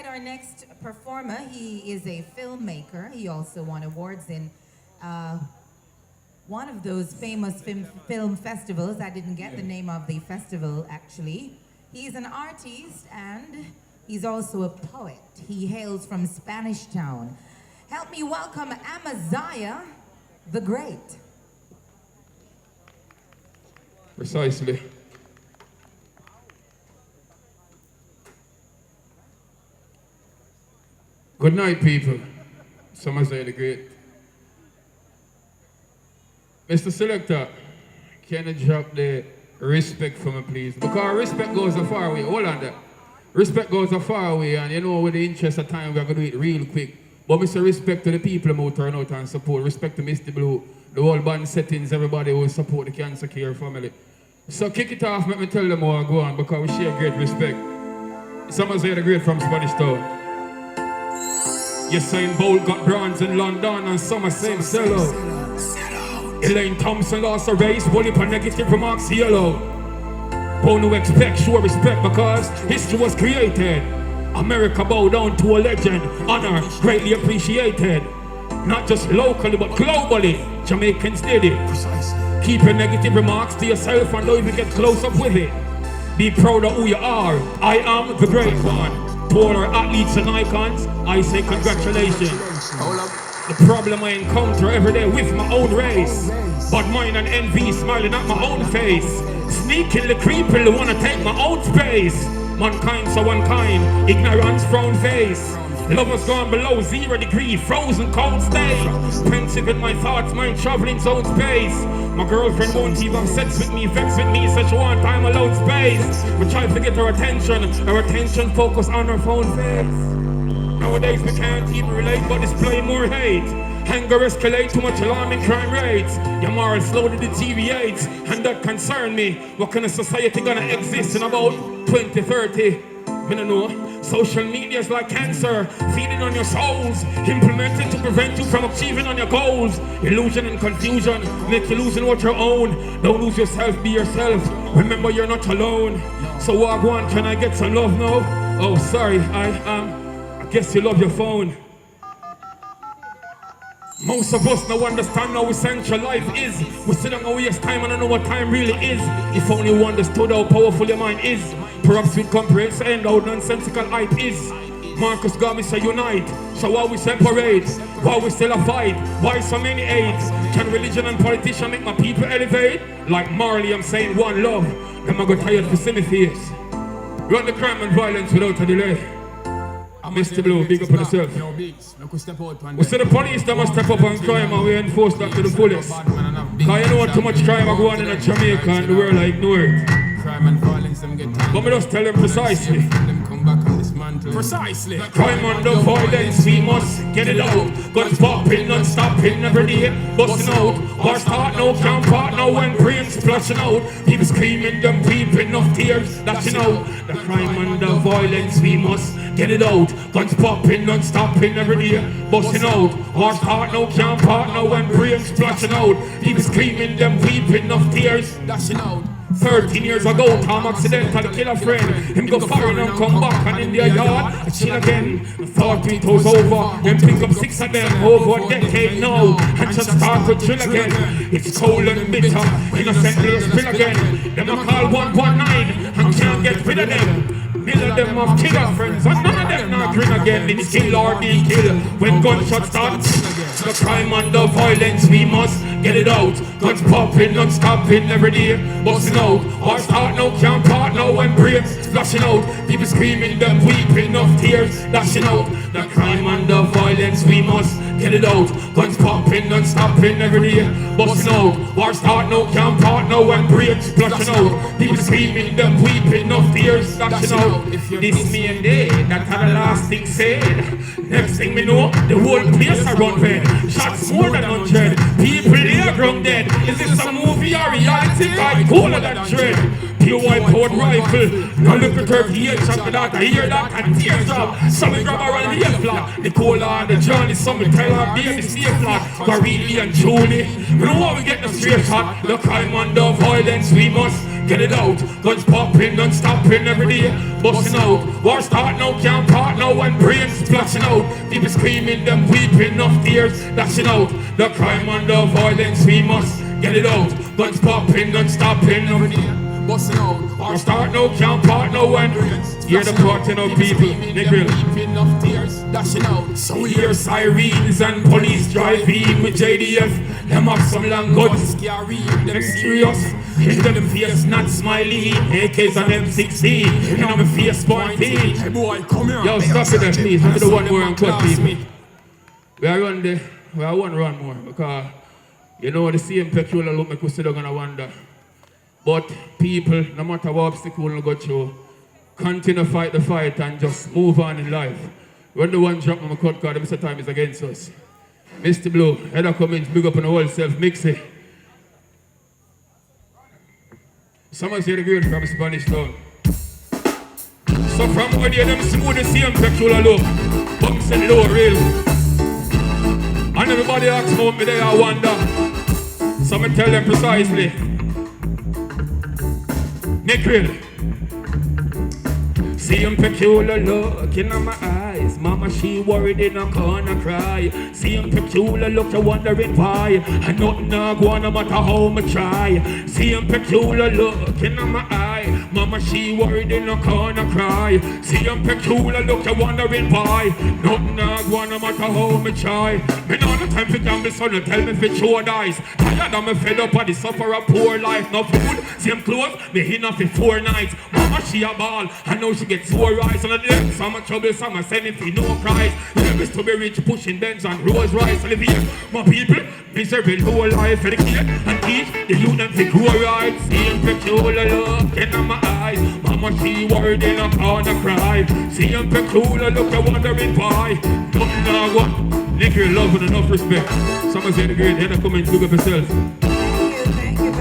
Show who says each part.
Speaker 1: right, our next performer, he is a filmmaker. He also won awards in one of those famous film festivals. I didn't get the name of the festival, actually. He's an artist and he's also a poet. He hails from Spanish Town. Help me welcome Amaziyah the Great.
Speaker 2: Precisely. Good night, people. Amaziyah the Great. Mr. Selector, can you drop the respect for me, please? Because respect goes a far way. Hold on there. Respect goes a far way, and you know, with the interest of time, we're going to do it real quick. But Mr. Respect to the people who turn out and support. Respect to Mr. Blue, the whole band settings, everybody who support the cancer care family. So kick it off, let me tell them how I go on, because we share great respect. Amaziyah the Great from Spanish Town. Usain Bolt got bronze in London and some are saying sell out. Elaine Thompson lost a race, bully for negative remarks yellow. Who no expect, show respect because history was created. America bow down to a legend, honor greatly appreciated. Not just locally but globally, Jamaicans did it. Keep your negative remarks to yourself and don't even get close up with it. Be proud of who you are. I am the great one. To all our athletes and icons, I say congratulations. The problem I encounter every day with my own race, but mine and envy smiling at my own face. Sneakily creepily wanna take my own space. Mankind so unkind, ignorance frown face. Lovers gone below 0 degree, frozen cold stay. Pensive in my thoughts, mind traveling zone space. My girlfriend won't even have sex with me, vex with me, such one time alone space. We try to get her attention focus on her phone face. Nowadays we can't even relate but display more hate. Anger escalate, too much alarming crime rates. Your moral slowly deteriorates, and that concern me. What kind of society gonna exist in about 2030? I don't know. Social media is like cancer, feeding on your souls, implemented to prevent you from achieving on your goals. Illusion and confusion make you losing what you own. Don't lose yourself, be yourself. Remember you're not alone. So Wagwan, can I get some love now? Oh, sorry, I guess you love your phone. Most of us now understand how essential life is. We sit down and waste time and don't know what time really is. If only you understood how powerful your mind is, perhaps we'd comprehend how nonsensical hype is. Marcus Garvey say unite, so why we separate? Why we still a fight? Why so many AIDS? Can religion and politician make my people elevate? Like Marley, I'm saying one love. Them I got tired to see me face. Run the crime and violence without a delay. Mr. Blue, big up on yourself. We see the police that must step up on crime and we enforce that to the fullest. Because you know too much crime are going on in Jamaica and the world I ignore it. But we just tell them precisely. Precisely. Crime and the violence, we must get it out. Guns popping, non-stopping every day, busting out. War start now, can't part now when brains splashing out. People screaming, them weeping of tears, lashing out. The crime and the violence, we must get it out. Guns popping, non-stopping every day, busting out. War start now, can't part now when brains splashing out. People screaming, them weeping of tears, lashing out. 13 years ago, Tom accidentally kill a friend. Him go foreign and come back and in their yard, I chill again. Thought it was over, then pick up 6 of them over a decade now, and just start to chill again. It's cold and bitter, innocent players spill again. Them a call 119 and can't get rid of them. Mill of them have killer friends, and none of them not grin again. It's kill or be kill when gunshots start. The crime and the violence, we must get it out. Guns popping, non-stopping every day, busting out. War start now, can't part now when brains splashing out. People screaming, them weeping of tears, lashing out. The crime and the violence, we must get it out. Guns popping, non-stopping every day, busting out. War start now, can't part now when brains splashing out. People screaming, them weeping of tears, lashing out. This me and day, that had the last thing said. Next thing we know, the whole place are run red. Shots more than 100, people here grown dead. Is this a movie or reality? I cooler than dread. Pure white powered rifle, no look at 38 shot with that, I hear that and tears up. Some grab around the flat, the cola, the Johnny, some tell her be the stay flat. Barili and Julie, you know how we get the straight shot. The crime and the violence, we must get it out. Guns popping, guns stopping every day, busting out. War start now, can't part now, and brains splashing out. People screaming, them weeping of tears, dashing out. The crime and the violence, we must get it out. Guns popping, guns stopping every day, busting out. War start now, can't part now, and hear the parting of people, Negril. Of tears, dashing out. So we hear sirens and police driving with JDF. Them have some long guns, scary, them serious. In them face not smiling, AKs and M16. In them face pointing. Hey boy, come here. Yo, stop it then, please. I'm the one more and cut, please. We are one run more because you know the same peculiar look make us sit down and wonder. But people, no matter what obstacle we go through, continue to fight the fight and just move on in life. When the one drop on my cut card, Mr. Time is against us. Mr. Blue, head of comments, big up on the whole self, mix it. Someone say the girl from Spanish Town. So from where they them smooth the same peculiar look, bumps and low real. And everybody asks about me, they I wonder. So I tell them precisely. Negril. See him peculiar look in my eyes. Mama, she worried in a corner cry. See him peculiar look, you wondering why. And nothing not go on no matter how much try. See him peculiar look in my eye. Mama, she worried in a corner cry. See him peculiar look, you wondering why. Nothing not go on no matter how much try. Me know the time for gamble, son, you tell me for show dice. Tired of me fed up of the suffer a poor life. No food, same clothes, me in for 4 nights. Mama, she a ball, I know she gets sore eyes. And I did some trouble, some are sending for no prize. Never to be rich, pushing Benz and Rolls Royce. Elevate my people, miserable whole life. Educate and teach the youth them to grow right. Same peculiar look in my eyes. Mama, she worried in a corner cry. Same peculiar look, I wondering why. Nothing now what? Negril love and enough respect. Someone say the great head of come and look up yourself.
Speaker 1: Thank you